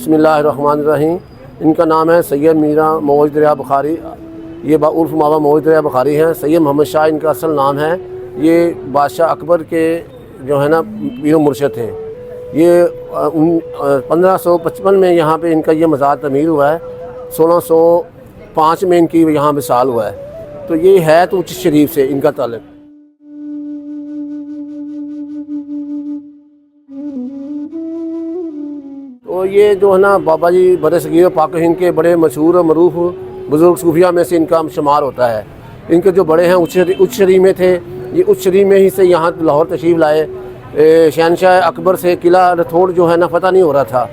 बिस्मिल्लाहिर्रहमानिर्रहीम। इनका नाम है सैयद मीरा मौज दरिया बुखारी। ये उर्फ मावा मौज दरिया बुखारी हैं। सैयद मोहम्मद शाह इनका असल नाम है। ये बादशाह अकबर के जो है ना पीर मुर्शद थे। ये 1555 में यहाँ पे इनका ये मज़ार तमीर हुआ है। 1605 में इनकी यहाँ विसाल हुआ है। तो ये है तो उच्च शरीफ से इनका ताल्लुक़। तो ये जो है ना बाबा जी बरसगीर पाक हिंद के बड़े मशहूर और मरूफ बुज़ुर्ग सूफिया में से इनका शुमार होता है। इनके जो बड़े हैं उच्च शरीफ में थे। ये उच्च शरीफ में ही से यहाँ लाहौर तशरीफ़ लाए। शहनशाह अकबर से किला रथोड़ जो है ना फ़तह नहीं हो रहा था,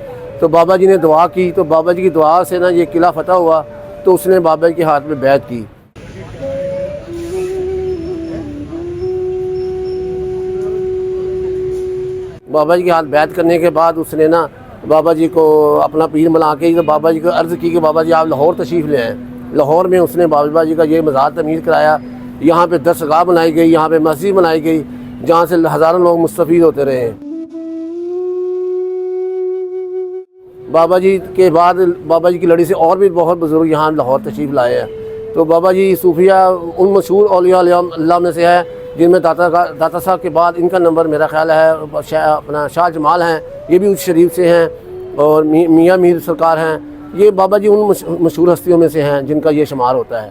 तो बाबा जी ने दुआ की, तो बाबा जी की दुआ से ना ये किला फ़तह हुआ। तो उसने बाबा जी के हाथ में बैत की। बाबा जी के हाथ बैत करने के बाद उसने ना बाबा जी को अपना पीर बना के तो बाबा जी को अर्ज़ की कि बाबा जी आप लाहौर तशरीफ़ ले आए। लाहौर में उसने बाबा जी का ये मज़ार तमीर कराया। यहाँ पे दरगाह बनाई गई, यहाँ पे मस्जिद बनाई गई, जहाँ से हज़ारों लोग मुस्तफ़ीद होते रहे हैं। बाबा जी के बाद बाबा जी की लड़ी से और भी बहुत बुज़ुर्ग यहाँ लाहौर तशरीफ़ लाए हैं। तो बाबा जी सूफिया उन मशहूर औलिया अल्लाह में से है जिनमें दाता साहब के बाद इनका नंबर मेरा ख्याल है अपना शाह जमाल हैं। ये भी उच्च शरीफ से हैं। और मियाँ मीर सरकार हैं। ये बाबा जी उन मशहूर हस्तियों में से हैं जिनका ये शुमार होता है।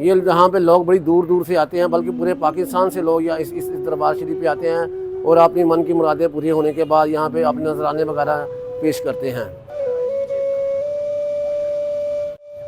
ये यहाँ पे लोग बड़ी दूर दूर से आते हैं, बल्कि पूरे पाकिस्तान से लोग या इस दरबार शरीफ पे आते हैं और अपनी मन की मुरादें पूरी होने के बाद यहाँ पे अपने नजराने वगैरह पेश करते हैं।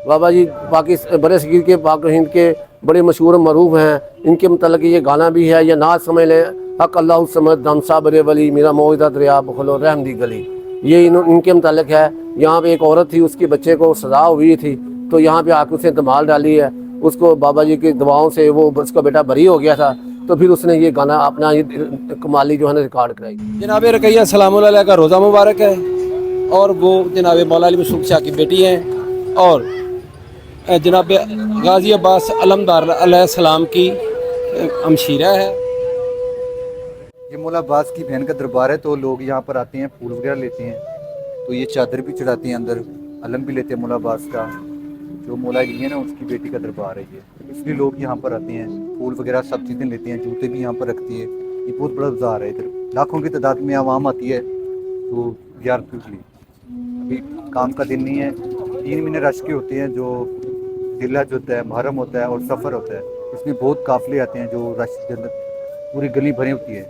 बाबा जी बरसगीर के पाक हिंद के बड़े मशहूर मरूफ हैं। इनके मतलब ये गाना भी है, या नाज समझ ले हक अल्लाह समद दम साबर वली मेरा मौजदा दरिया बखलो रहम दी गली। ये इनके मतलब है। यहाँ पे एक औरत थी, उसके बच्चे को सजा हुई थी, तो यहाँ पे आके उसने धमाल डाली है। उसको बाबा जी की दुआओं से वो उसका बेटा बरी हो गया था, तो फिर उसने ये गाना अपना ये कमाली जो है ना रिकॉर्ड कराई। जनाब रकैया सलामुल्लाह अलैह का रोज़ा मुबारक है और वो जनाब मौला अली मशरूक शाह की बेटी हैं और जनाब गाजी अब्बास अलमदार अलैहिस्सलाम की हमशीरा है। ये मौला अब्बास की बहन का दरबार है, तो लोग यहाँ पर आते हैं, फूल वगैरह लेते हैं, तो ये चादर भी चढ़ाते हैं, अंदर अलम भी लेते हैं मौला अब्बास का। जो मौला अली है ना उसकी बेटी का दरबार है ये, इसलिए लोग यहाँ पर आते हैं, फूल वगैरह सब चीज़ें लेते हैं, जूते भी यहाँ पर रखती है। ये बहुत बड़ा बाजार है, इधर लाखों की तादाद में आवाम आती है। तो ज़ियारत के लिए अभी काम का दिन नहीं है, 3 महीने रश के होते हैं, जो जिलहज होता है, मुहर्रम होता है और सफ़र होता है, इसमें बहुत काफ़िले आते हैं, जो रश के अंदर पूरी गली भरी होती है।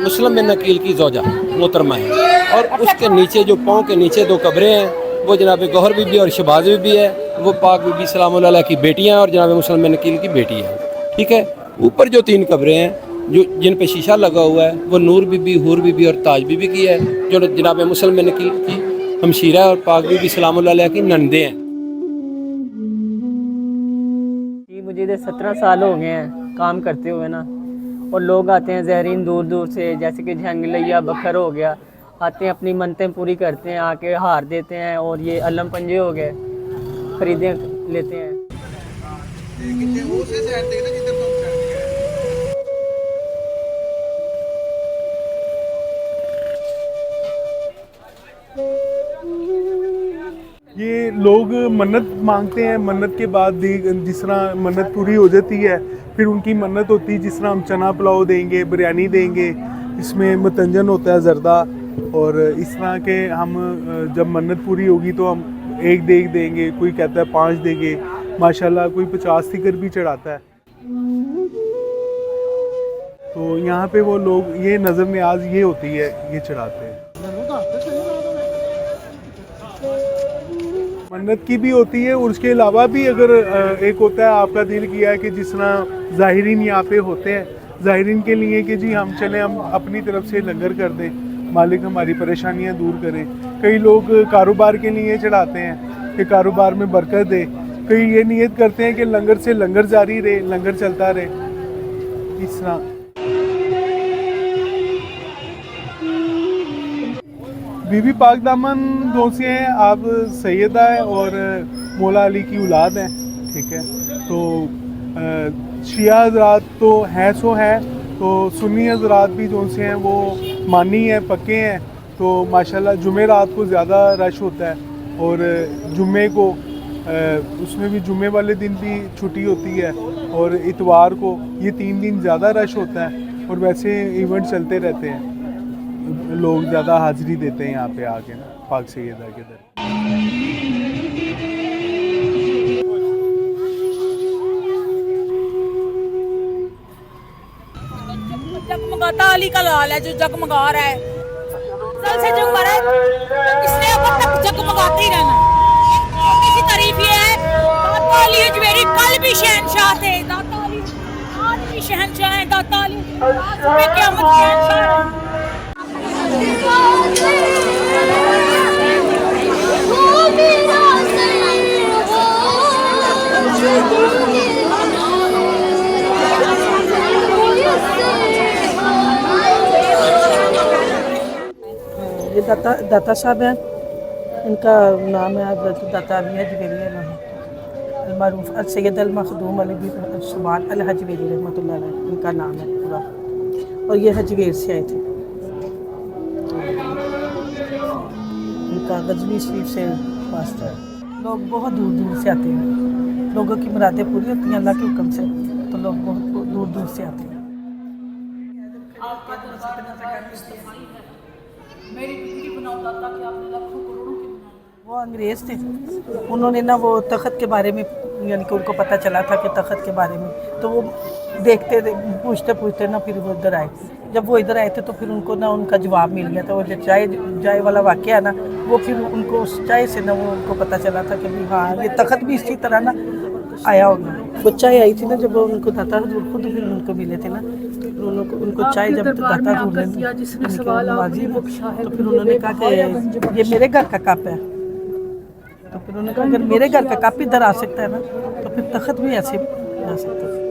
मुस्लिम बिन नकील की ज़ौजा मोहतरमा है और उसके नीचे जो पाँव के नीचे 2 कब्रें हैं वो जनाब गौहर बीबी और शहबाज बीबी है। वो पाक बीबी सलामुल्लाह अलैहा की बेटियाँ हैं और जनाब मुस्लिम बिन नकील की बेटी है। ठीक है, ऊपर जो 3 कब्रें हैं जो जिन पे शीशा लगा हुआ है वो नूर बीबी, हूर बीबी और ताज बीबी की है, जो जनाब मुस्लिम बिन नकील की हमशीरा और पाक बीबी सलामुल्लाह अलैहा की नंदे हैं। मुझे इधर 17 साल हो गए हैं काम करते हुए ना, और लोग आते हैं ज़हरीन दूर दूर से, जैसे कि झंगलैया बखर हो गया, आते हैं अपनी मनतें पूरी करते हैं, आके हार देते हैं। और ये अलम पंजे हो गए, खरीदे लेते हैं। ये लोग मन्नत मांगते हैं, मन्नत के बाद जिस तरह मन्नत पूरी हो जाती है, फिर उनकी मन्नत होती है जिस तरह हम चना पुलाव देंगे, बिरयानी देंगे, इसमें मतंजन होता है ज़र्दा, और इस तरह के हम जब मन्नत पूरी होगी तो हम 1 देग देंगे, कोई कहता है 5 देंगे, माशाल्लाह कोई 50 तिकर भी चढ़ाता है। तो यहाँ पे वो लोग ये नज़र न्याज ये होती है, ये चढ़ाते हैं। मन्नत की भी होती है और उसके अलावा भी अगर एक होता है आपका दिल किया है कि जिस तरह ज़ाहिरीन यहाँ पे होते हैं, ज़ाहिरीन के लिए कि जी हम चलें, हम अपनी तरफ से लंगर कर दें, मालिक हमारी परेशानियाँ दूर करें। कई लोग कारोबार के लिए चढ़ाते हैं कि कारोबार में बरकत दे। कई ये नियत करते हैं कि लंगर से लंगर जारी रहे, लंगर चलता रहे। इस तरह बीबी पाक दामन दोषी हैं, आप सैयदा है और मौला अली की औलाद हैं। ठीक है, तो शिया हज़रात तो हैं सो हैं, तो सुन्नी हजरात भी जो से हैं वो मानी हैं, पक्के हैं, तो माशाल्लाह जुमे रात को ज़्यादा रश होता है और जुम्मे को उसमें भी जुम्मे वाले दिन भी छुट्टी होती है और इतवार को, ये 3 दिन ज़्यादा रश होता है और वैसे इवेंट चलते रहते हैं, लोग ज़्यादा हाज़िरी देते हैं यहाँ पे आके ना पाक सैयदा के दर। जगमगाता अली का लाल है जो जगमगा रहा है, सल से जगमगा रहा है, इसने अब तक जगमगाते ही रहना। इसकी तारीफ ये है, दाता अली अजमेरी कल भी शहनशाह थे, दाता अली आज भी शहनशाह हैं, दाता अली आज भी क़यामत शहनशाह हैं। ये दाता साहब हैं, इनका नाम है दाता अली हजवेरी अलमारूफ सैयद अल मखदूम अली सुभान अल हजवेरी रहमतुल्लाह अलैह, इनका नाम है पूरा, और ये हजवेर से आए थे। इनका गजनी शरीफ से वास्ता है। लोग बहुत दूर दूर से आते हैं, लोगों की मुरादें पूरी होती हैं अल्लाह के हुक्म से, तो लोग बहुत दूर दूर से आते हैं। वो अंग्रेज़ थे, उन्होंने ना वो तख़त के बारे में, यानी कि उनको पता चला था कि तख़त के बारे में, तो वो देखते पूछते पूछते ना फिर वो इधर आए। जब वो इधर आए थे तो फिर उनको ना उनका जवाब मिल गया था। वो जो चाय वाला वाक़या है ना, वो फिर उनको उस चाय से ना वो उनको पता चला था कि हाँ ये तख़त भी इसी तरह ना आया होगा। वो चाय आई थी ना जब उनको दाता हजूर खुद फिर उनको मिले थे ना, तो उनको चाय जब दाता हजूर ने तो फिर उन्होंने कहा कि ये मेरे घर का कप है। तो फिर उन्होंने कहा अगर मेरे घर का कप इधर आ सकता है ना, तो फिर तख़त भी ऐसे आ सकता है।